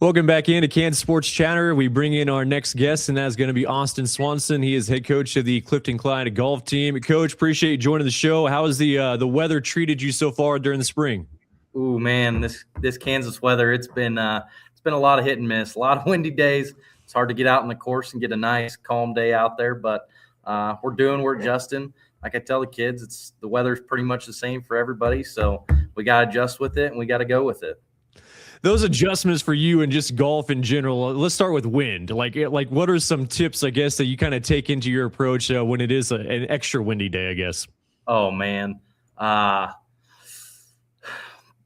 Welcome back into Kansas Sports Chatter. We bring in our next guest, and that's going to be Austin Swanson. He is head coach of the Clifton-Clyde golf team. Coach, appreciate you joining the show. How has the weather treated you so far during the spring? Ooh, man, this Kansas weather, it's been a lot of hit and miss, a lot of windy days. It's hard to get out on the course and get a nice calm day out there, but we're adjusting. Like I tell the kids, the weather's pretty much the same for everybody, so we got to adjust with it and we got to go with it. Those adjustments for you and just golf in general. Let's start with wind. Like what are some tips, I guess, that you kind of take into your approach when it is an extra windy day, I guess? Oh man,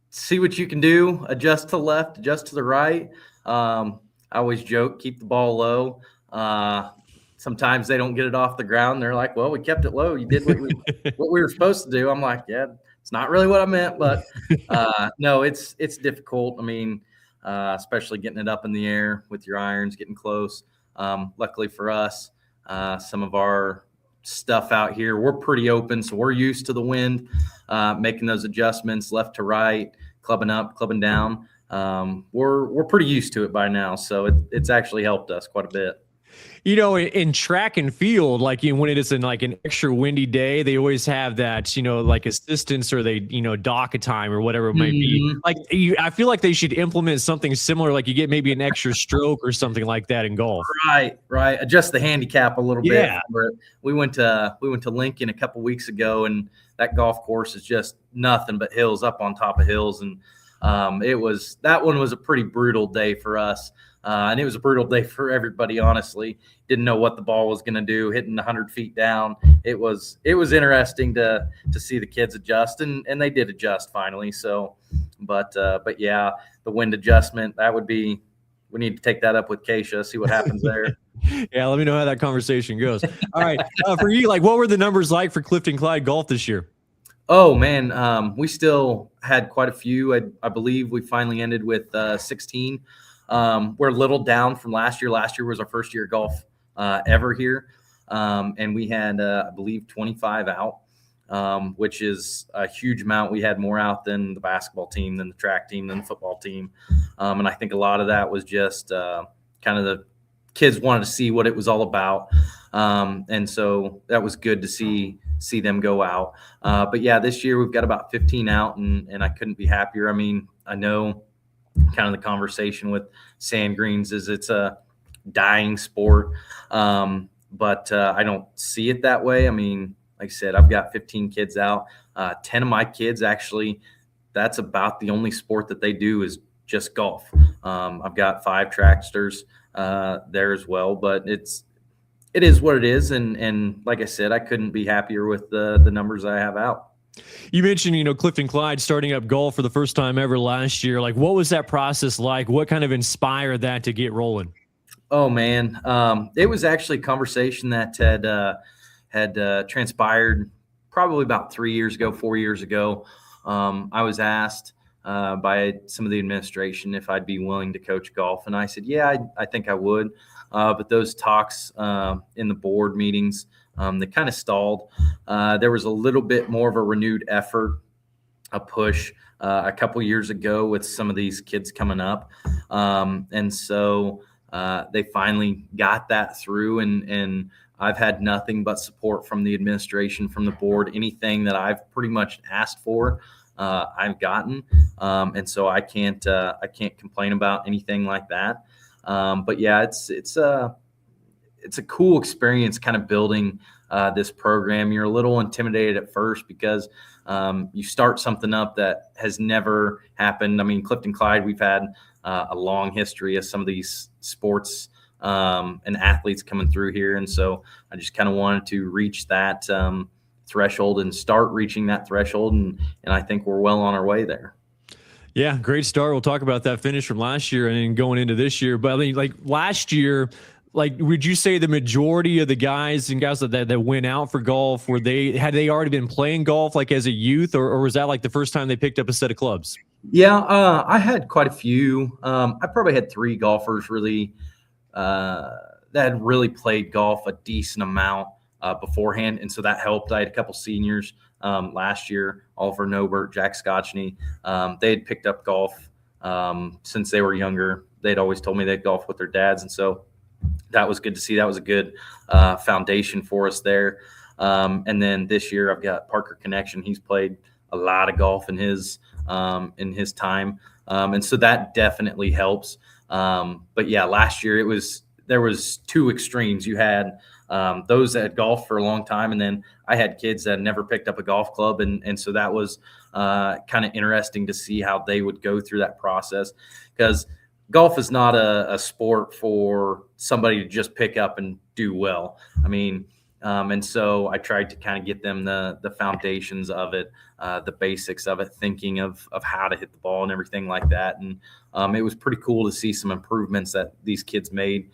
see what you can do. Adjust to the left, adjust to the right. I always joke, keep the ball low. Sometimes they don't get it off the ground. They're like, "Well, we kept it low. You did what we were supposed to do." I'm like, "Yeah, it's not really what I meant, but no, it's difficult. I mean, especially getting it up in the air with your irons, getting close. Luckily for us, some of our stuff out here, we're pretty open, so we're used to the wind, making those adjustments left to right, clubbing up, clubbing down. We're pretty used to it by now, so it's actually helped us quite a bit. You know, in track and field, like when it is in like an extra windy day, they always have that, like assistance or they, dock a time or whatever it might be. Like I feel like they should implement something similar, like you get maybe an extra stroke or something like that in golf. Right. Adjust the handicap a little bit. Yeah. We went to Lincoln a couple weeks ago, and that golf course is just nothing but hills up on top of hills, and that one was a pretty brutal day for us. And it was a brutal day for everybody, honestly. Didn't know what the ball was going to do, hitting 100 feet down. It was interesting to see the kids adjust, and they did adjust finally. So, but yeah, the wind adjustment, we need to take that up with Keisha, see what happens there. Yeah, let me know how that conversation goes. All right. For you, like, what were the numbers like for Clifton-Clyde golf this year? Oh, man, we still had quite a few. I believe we finally ended with 16. We're a little down from last year. Last year was our first year of golf ever here. And we had, I believe, 25 out, which is a huge amount. We had more out than the basketball team, than the track team, than the football team. And I think a lot of that was just kind of the kids wanted to see what it was all about. And so that was good to see them go out. But yeah, this year we've got about 15 out, and I couldn't be happier. I mean, I know kind of the conversation with sand greens is it's a dying sport. But I don't see it that way. I mean, like I said, I've got 15 kids out. 10 of my kids, actually, that's about the only sport that they do is just golf. I've got 5 tracksters there as well, but it is what it is. And like I said, I couldn't be happier with the numbers I have out. You mentioned, Clifton-Clyde starting up golf for the first time ever last year. Like, what was that process like? What kind of inspired that to get rolling? Oh man, it was actually a conversation that had transpired probably about 3 years ago, 4 years ago. I was asked by some of the administration if I'd be willing to coach golf, and I said, yeah, I think I would. But those talks in the board meetings, they kind of stalled. There was a little bit more of a renewed effort, a push a couple years ago with some of these kids coming up. And so they finally got that through, and I've had nothing but support from the administration, from the board. Anything that I've pretty much asked for, I've gotten. And so I can't complain about anything like that. But yeah, it's a cool experience kind of building this program. You're a little intimidated at first because you start something up that has never happened. I mean, Clifton-Clyde, we've had a long history of some of these sports and athletes coming through here. And so I just kind of wanted to reach that threshold and start reaching that threshold. And I think we're well on our way there. Yeah, great start. We'll talk about that finish from last year and then going into this year. But I mean, like last year, like, would you say the majority of the guys and gals that went out for golf, had they already been playing golf like as a youth, or was that like the first time they picked up a set of clubs? Yeah, I had quite a few. I probably had 3 golfers really that had really played golf a decent amount beforehand, and so that helped. I had a couple seniors last year, Oliver Nobert, Jack Scotchney. They had picked up golf since they were younger, they'd always told me they'd golf with their dads, and so that was good to see. That was a good foundation for us there. And then this year I've got Parker Connection. He's played a lot of golf in his time, and so that definitely helps. But yeah, last year there was two extremes. You had those that had golfed for a long time, and then I had kids that had never picked up a golf club, and so that was kind of interesting to see how they would go through that process, because golf is not a sport for somebody to just pick up and do well. I mean, and so I tried to kind of get them the foundations of it, the basics of it, thinking of how to hit the ball and everything like that. And it was pretty cool to see some improvements that these kids made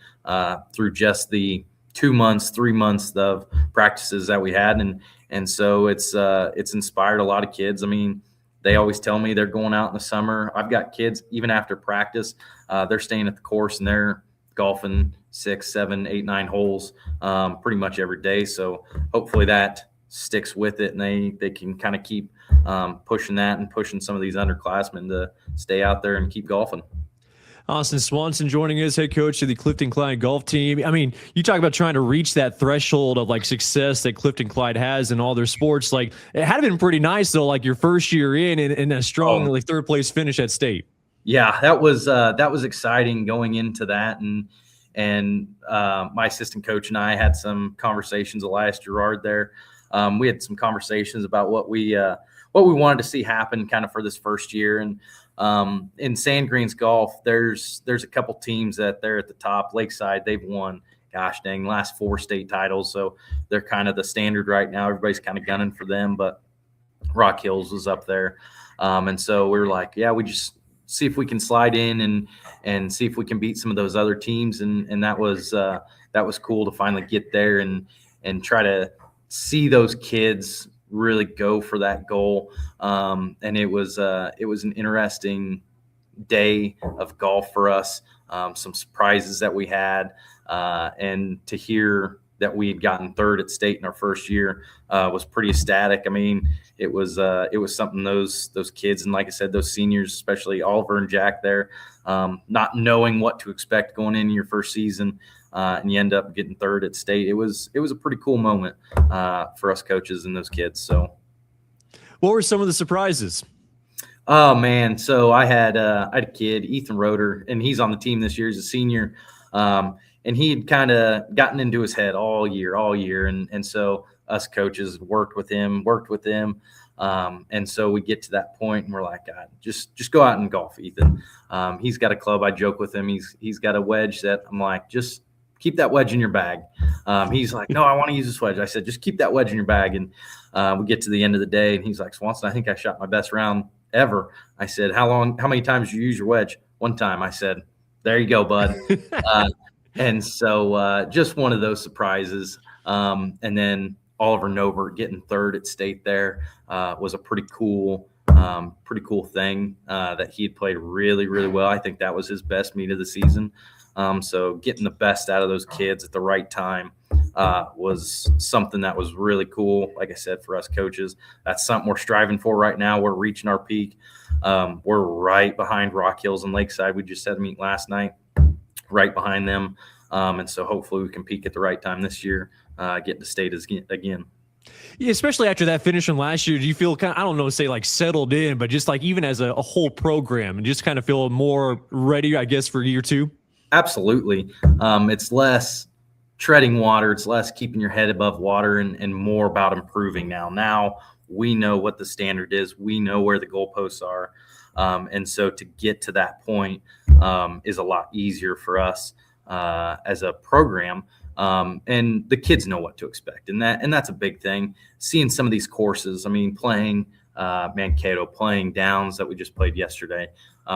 through just the 2 months, 3 months of practices that we had. And so it's inspired a lot of kids. I mean, they always tell me they're going out in the summer. I've got kids, even after practice, they're staying at the course and they're golfing 6, 7, 8, 9 holes pretty much every day. So hopefully that sticks with it, and they can kind of keep pushing that and pushing some of these underclassmen to stay out there and keep golfing. Austin Swanson joining us, head coach of the Clifton-Clyde golf team. I mean, you talk about trying to reach that threshold of like success that Clifton-Clyde has in all their sports. Like, it had been pretty nice though, like your first year in a strong like third place finish at state. Yeah, that was exciting going into that, and my assistant coach and I had some conversations. Elias Gerard there, we had some conversations about what we wanted to see happen kind of for this first year. And in Sand Greens Golf, there's a couple teams that they're at the top. Lakeside, they've won, gosh dang, last 4 state titles, so they're kind of the standard right now. Everybody's kind of gunning for them, but Rock Hills was up there, and so we were like, yeah, we just see if we can slide in and see if we can beat some of those other teams, and that was cool to finally get there and try to see those kids really go for that goal. And it was an interesting day of golf for us. Some surprises that we had, and to hear that we had gotten third at state in our first year was pretty ecstatic. I mean, it was something those kids, and like I said, those seniors, especially Oliver and Jack there, not knowing what to expect going into your first season, and you end up getting third at state. It was a pretty cool moment for us coaches and those kids. So, what were some of the surprises? Oh man, so I had a kid, Ethan Roeder, and he's on the team this year. He's a senior, and he had kind of gotten into his head all year, and so us coaches worked with him, and so we get to that point, and we're like, God, just go out and golf, Ethan. He's got a club. I joke with him. He's got a wedge that I'm like, just keep that wedge in your bag. He's like, no, I want to use this wedge. I said, just keep that wedge in your bag. And we get to the end of the day, and he's like, Swanson, I think I shot my best round ever. I said, how many times did you use your wedge? One time. I said, there you go, bud. And so just one of those surprises. And then Oliver Novert getting third at state there was a pretty cool thing that he had played really, really well. I think that was his best meet of the season. So getting the best out of those kids at the right time was something that was really cool. Like I said, for us coaches, that's something we're striving for right now. We're reaching our peak. We're right behind Rock Hills and Lakeside. We just had a meet last night, right behind them. And so hopefully we can peak at the right time this year, get to state again. Yeah, especially after that finish from last year, do you feel kind of, I don't know, say like settled in, but just like even as a whole program, and just kind of feel more ready, I guess, for year 2? Absolutely. It's less treading water. It's less keeping your head above water, and more about improving now. Now we know what the standard is. We know where the goalposts are. And so to get to that point is a lot easier for us as a program. And the kids know what to expect. And that's a big thing. Seeing some of these courses, I mean, playing Mankato, playing Downs that we just played yesterday,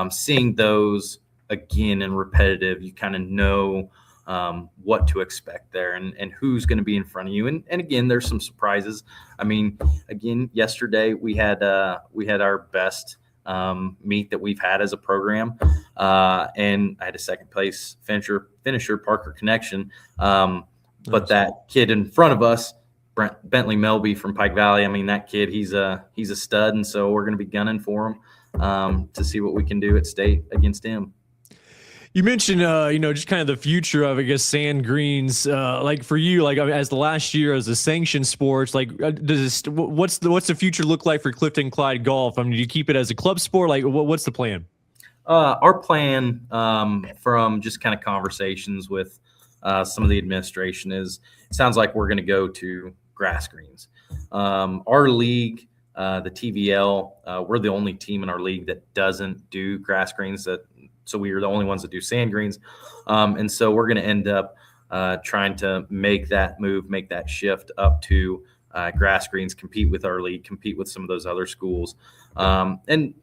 seeing those again and repetitive, you kind of know what to expect there and who's going to be in front of you. And again, there's some surprises. I mean, again, yesterday we had our best meet that we've had as a program, and I had a second place finisher Parker Connection. But that kid in front of us, Bentley Melby from Pike Valley, I mean, that kid, he's a stud, and so we're going to be gunning for him to see what we can do at state against him. You mentioned, just kind of the future of, I guess, sand greens. Like for you, like as the last year as a sanctioned sports, like what's the future look like for Clifton-Clyde golf? I mean, do you keep it as a club sport? Like, what's the plan? Our plan, from just kind of conversations with some of the administration, is it sounds like we're going to go to grass greens. Our league, the TVL, we're the only team in our league that doesn't do grass greens. So we are the only ones that do sand greens, and so we're going to end up trying to make that move, make that shift up to grass greens, compete with our league, compete with some of those other schools, and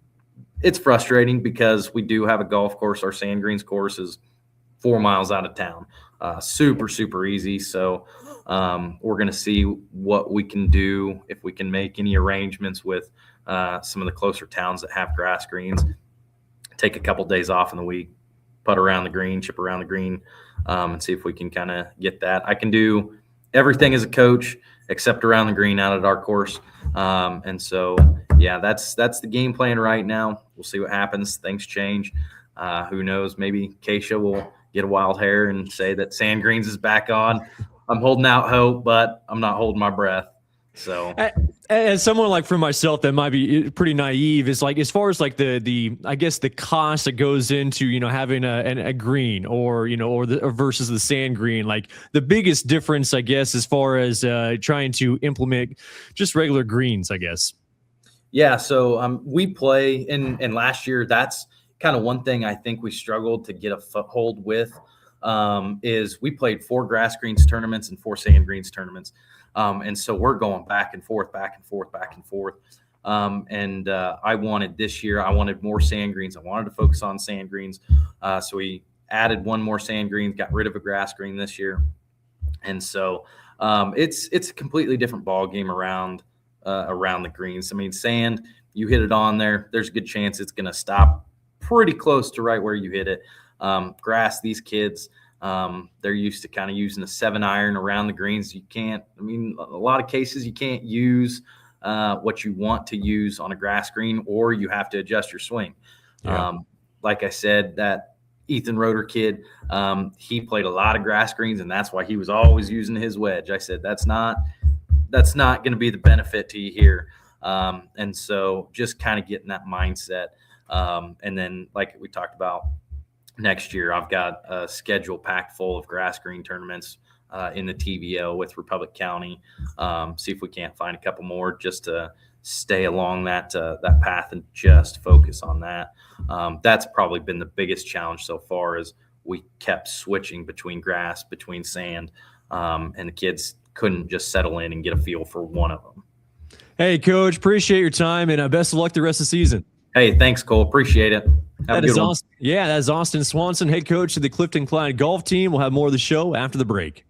it's frustrating because we do have a golf course. Our sand greens course is 4 miles out of town. Super, super easy. So we're going to see what we can do, if we can make any arrangements with some of the closer towns that have grass greens. Take a couple days off in the week, putt around the green, chip around the green, and see if we can kind of get that. I can do everything as a coach except around the green out at our course. And so, yeah, that's the game plan right now. We'll see what happens. Things change. Who knows? Maybe Keisha will get a wild hair and say that sand greens is back on. I'm holding out hope, but I'm not holding my breath. So as someone like for myself that might be pretty naive, is like, as far as like the I guess the cost that goes into, having a green or versus the sand green, like the biggest difference, I guess, as far as trying to implement just regular greens, I guess. Yeah. So we play and last year, that's kind of one thing I think we struggled to get a foothold with, is we played 4 grass greens tournaments and 4 sand greens tournaments. And so we're going back and forth, back and forth, back and forth. I wanted this year, I wanted more sand greens. I wanted to focus on sand greens. So we added 1 more sand green, got rid of a grass green this year. And so it's a completely different ball game around the greens. I mean, sand, you hit it on there, there's a good chance it's going to stop pretty close to right where you hit it. Grass, these kids, they're used to kind of using a 7-iron around the greens. A lot of cases you can't use what you want to use on a grass green, or you have to adjust your swing. Yeah. Like I said, that Ethan Roeder kid, he played a lot of grass greens, and that's why he was always using his wedge. I said, that's not going to be the benefit to you here. And so just kind of getting that mindset. And then, like we talked about, next year, I've got a schedule packed full of grass green tournaments in the TVL with Republic County. See if we can't find a couple more just to stay along that path and just focus on that. That's probably been the biggest challenge so far, is we kept switching between grass, between sand, and the kids couldn't just settle in and get a feel for one of them. Hey, Coach, appreciate your time, and best of luck the rest of the season. Hey, thanks, Cole. Appreciate it. Have a good one. That is Austin Swanson, head coach of the Clifton-Clyde golf team. We'll have more of the show after the break.